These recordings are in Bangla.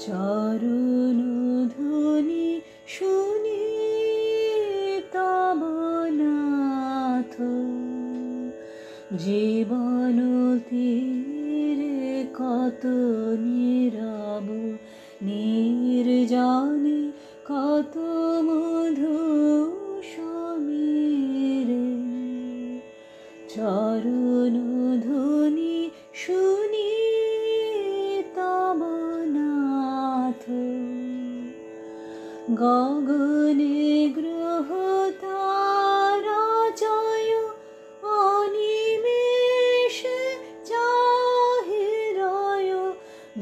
চরণ ধ্বনি শুনি তব নাথ, জীবন তীরে কত নীরব নির্জনে কত মধু সমীরে। চরণ ধ্বনি শুনি তব নাথ, গগনে গ্রহ তারা জয় অনিমেষে চাহিরয়।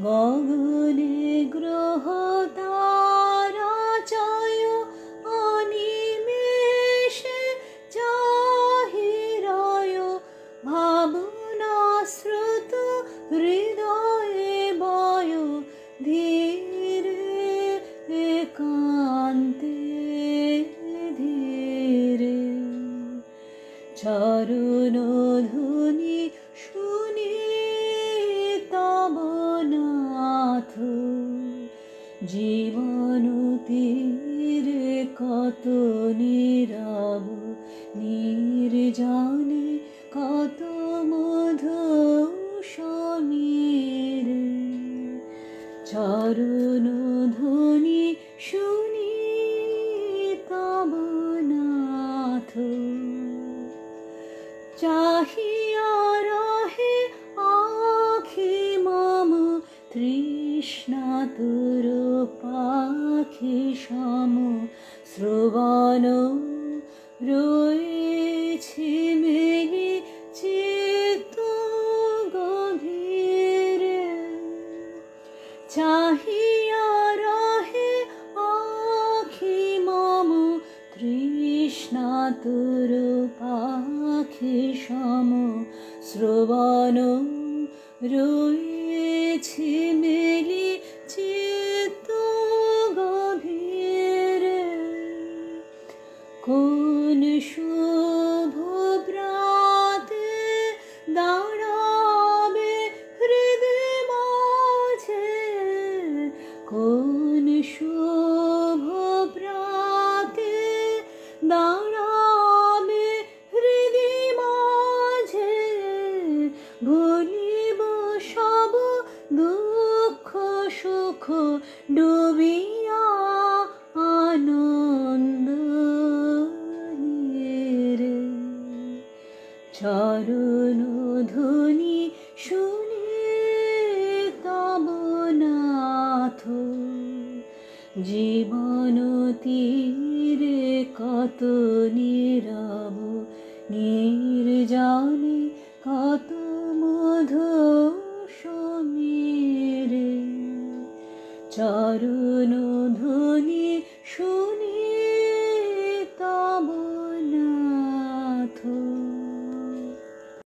গগনে গ্রহ তারা জয় অনিমেষে চাহিরয়। ভাবনা স্রোত হৃদয়ে বয় ধীরে একান্তে ধীরে। চরণ ধ্বনি শুনি তব নাথ, জীবন তীরে কত নীরব নির্জনে কত মধু সমীরে। চরণ ধ্বনি শুনি তব নাথ, চাহিয়া রহে আখি মম তৃষ্ণাতুর পাখি সম। শ্রবণ রয়েছি মেলি চিত্ত গভীরে। চাহিয়া রহে আখি মম তৃষ্ণাতুর পাখি সম। শ্রবণ রয়েছি মেলি চিত্ত গভীরে। কোন শুভ প্রাতে দাঁড়াবে হৃদয় মাঝে। কোন শুভ প্রাতে দাঁড়াবে হৃদয় মাঝে। ভুলিব সব দুঃখ সুখ ডুবিয়া আনন্দ নীরে। চরণ ধ্বনি শুনি তব নাথ, জীবন তীরে কত নীরব নির্জনে কত মধু সমীরে। চরণ ধ্বনি শুনি